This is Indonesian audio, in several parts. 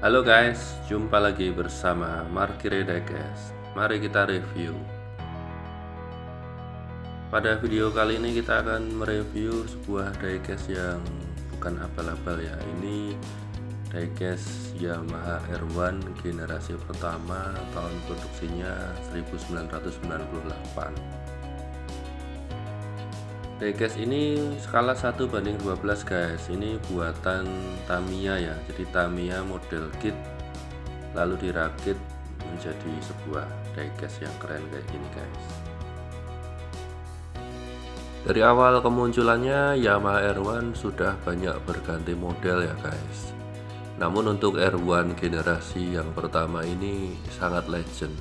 Halo guys, jumpa lagi bersama Markire Diecast. Mari kita review. Pada video kali ini kita akan mereview sebuah diecast yang bukan abal-abal ya. Ini diecast Yamaha R1 generasi pertama, tahun produksinya 1998. Diecast ini skala 1:12 guys. Ini buatan Tamiya ya. Jadi Tamiya model kit lalu dirakit menjadi sebuah diecast yang keren kayak gini guys. Dari awal kemunculannya Yamaha R1 sudah banyak berganti model ya guys. Namun untuk R1 generasi yang pertama ini sangat legend.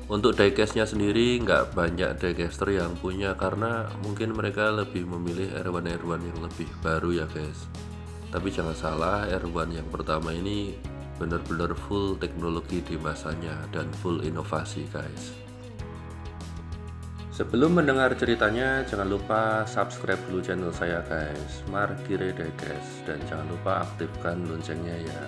Untuk diecastnya sendiri nggak banyak diecaster yang punya karena mungkin mereka lebih memilih R1 yang lebih baru ya guys. Tapi jangan salah, R1 yang pertama ini benar-benar full teknologi di masanya dan full inovasi guys. Sebelum mendengar ceritanya, jangan lupa subscribe dulu channel saya guys, Markire Diecast, dan jangan lupa aktifkan loncengnya ya.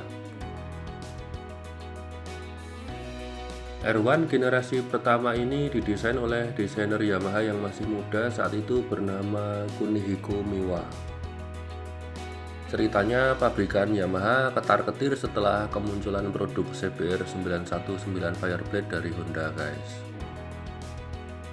R1 generasi pertama ini didesain oleh desainer Yamaha yang masih muda saat itu bernama Kunihiko Miwa. Ceritanya pabrikan Yamaha ketar-ketir setelah kemunculan produk CBR 919 Fireblade dari Honda guys.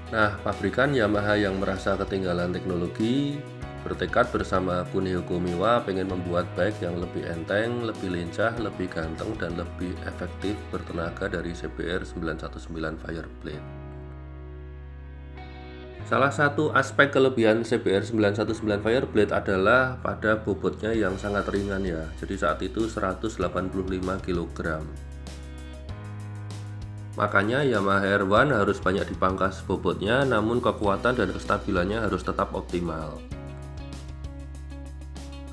Nah, pabrikan Yamaha yang merasa ketinggalan teknologi bertekad bersama Kunihiko Miwa pengen membuat bike yang lebih enteng, lebih lincah, lebih ganteng, dan lebih efektif bertenaga dari CBR 919 Fireblade. Salah satu aspek kelebihan CBR 919 Fireblade adalah pada bobotnya yang sangat ringan ya. Jadi saat itu 185 kg. Makanya Yamaha R1 harus banyak dipangkas bobotnya, namun kekuatan dan kestabilannya harus tetap optimal.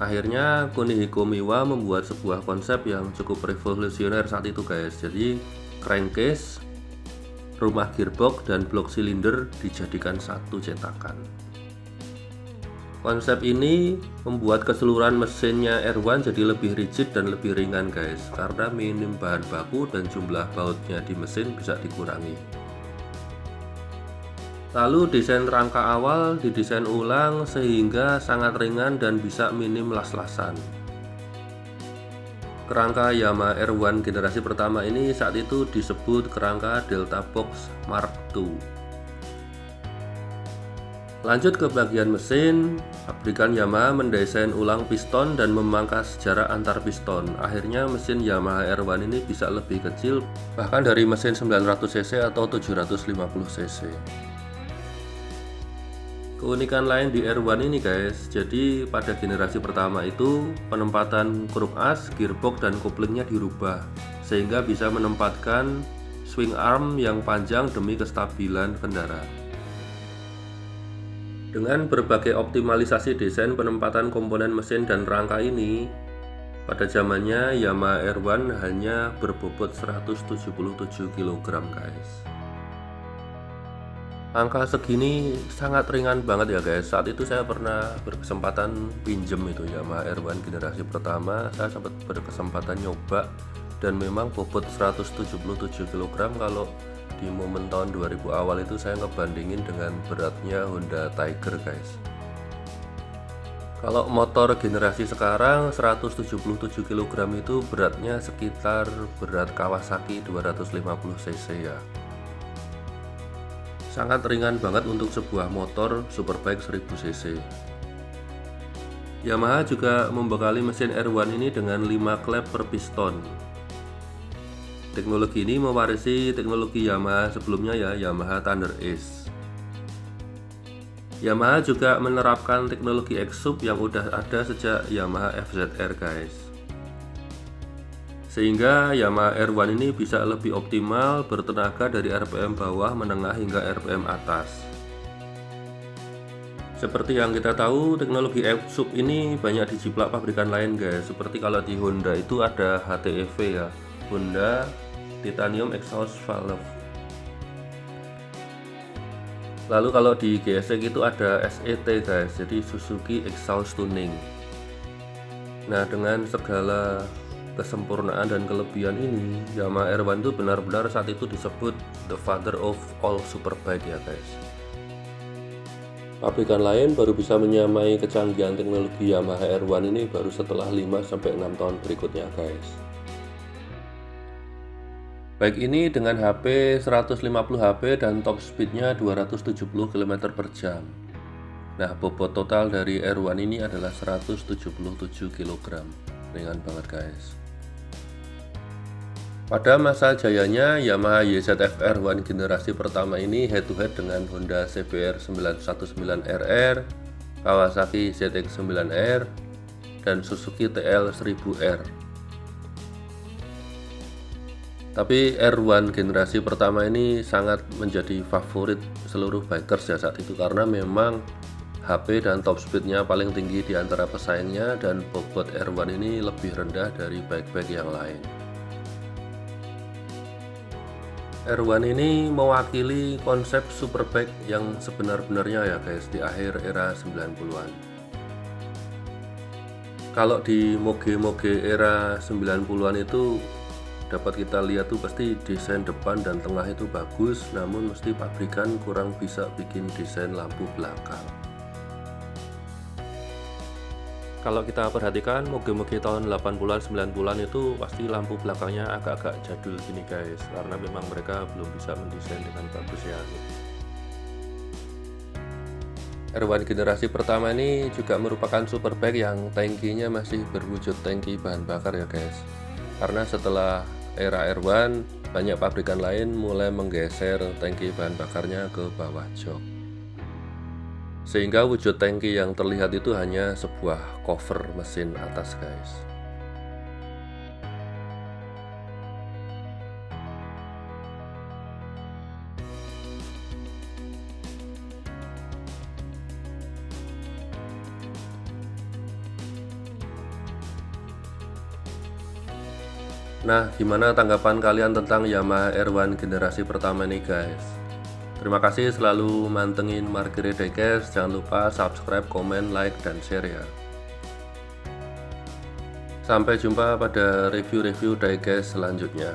Akhirnya Kunihiko Miwa membuat sebuah konsep yang cukup revolusioner saat itu guys. Jadi crankcase, rumah gearbox, dan blok silinder dijadikan satu cetakan. Konsep ini membuat keseluruhan mesinnya R1 jadi lebih rigid dan lebih ringan guys, karena minim bahan baku dan jumlah bautnya di mesin bisa dikurangi. Lalu desain rangka awal didesain ulang sehingga sangat ringan dan bisa minim las-lasan. Kerangka Yamaha R1 generasi pertama ini saat itu disebut kerangka Delta Box Mark II. Lanjut ke bagian mesin, pabrikan Yamaha mendesain ulang piston dan memangkas jarak antar piston. Akhirnya mesin Yamaha R1 ini bisa lebih kecil, bahkan dari mesin 900cc atau 750cc. Keunikan lain di R1 ini guys, jadi pada generasi pertama itu penempatan kruk as, gearbox, dan koplingnya dirubah sehingga bisa menempatkan swing arm yang panjang demi kestabilan kendaraan. Dengan berbagai optimalisasi desain penempatan komponen mesin dan rangka ini, pada zamannya Yamaha R1 hanya berbobot 177 kg guys. Angka segini sangat ringan banget ya guys. Saat itu saya pernah berkesempatan pinjem itu Yamaha R1 generasi pertama. Saya sempat berkesempatan nyoba dan memang bobot 177 kg. Kalau di momen tahun 2000 awal itu saya ngebandingin dengan beratnya Honda Tiger guys. Kalau motor generasi sekarang 177 kg itu beratnya sekitar berat Kawasaki 250cc ya. Sangat ringan banget untuk sebuah motor superbike 1000cc. Yamaha juga membekali mesin R1 ini dengan 5 klep per piston. Teknologi ini mewarisi teknologi Yamaha sebelumnya ya, Yamaha Thunder Ace. Yamaha juga menerapkan teknologi X-Sub yang udah ada sejak Yamaha FZR guys. Sehingga Yamaha R1 ini bisa lebih optimal bertenaga dari RPM bawah, menengah, hingga RPM atas. Seperti yang kita tahu, teknologi X-Sub ini banyak dijiplak pabrikan lain guys. Seperti kalau di Honda itu ada HTEV ya, Honda Titanium Exhaust Valve. Lalu kalau di GSX itu ada SET guys, jadi Suzuki Exhaust Tuning. Nah, dengan segala kesempurnaan dan kelebihan ini, Yamaha R1 itu benar-benar saat itu disebut the father of all superbike ya guys. Pabrikan lain baru bisa menyamai kecanggihan teknologi Yamaha R1 ini baru setelah 5-6 tahun berikutnya guys. Bike ini dengan HP 150 HP dan top speednya 270 km/jam. Nah, bobot total dari R1 ini adalah 177 kg. Ringan banget guys. Pada masa jayanya, Yamaha YZF R1 generasi pertama ini head to head dengan Honda CBR 919RR, Kawasaki ZX-9R, dan Suzuki TL1000R. Tapi R1 generasi pertama ini sangat menjadi favorit seluruh bikers ya saat itu, karena memang HP dan top speednya paling tinggi di antara pesaingnya, dan bobot R1 ini lebih rendah dari bike-bike yang lain. R1 ini mewakili konsep superbike yang sebenar-benarnya ya guys di akhir era 90-an. Kalau di moge-moge era 90-an itu dapat kita lihat tuh pasti desain depan dan tengah itu bagus, namun mesti pabrikan kurang bisa bikin desain lampu belakang. Kalau kita perhatikan moge-moge tahun 80-an 90-an itu pasti lampu belakangnya agak-agak jadul gini guys, karena memang mereka belum bisa mendesain dengan bagus ya. R1 generasi pertama ini juga merupakan superbike yang tangkinya masih berwujud tangki bahan bakar ya guys. Karena setelah era R1, banyak pabrikan lain mulai menggeser tangki bahan bakarnya ke bawah jok. Sehingga wujud tangki yang terlihat itu hanya sebuah cover mesin atas guys. Nah, gimana tanggapan kalian tentang Yamaha R1 generasi pertama ini guys? Terima kasih selalu mantengin Markere Diecast. Jangan lupa subscribe, komen, like, dan share ya. Sampai jumpa pada review-review diecast selanjutnya.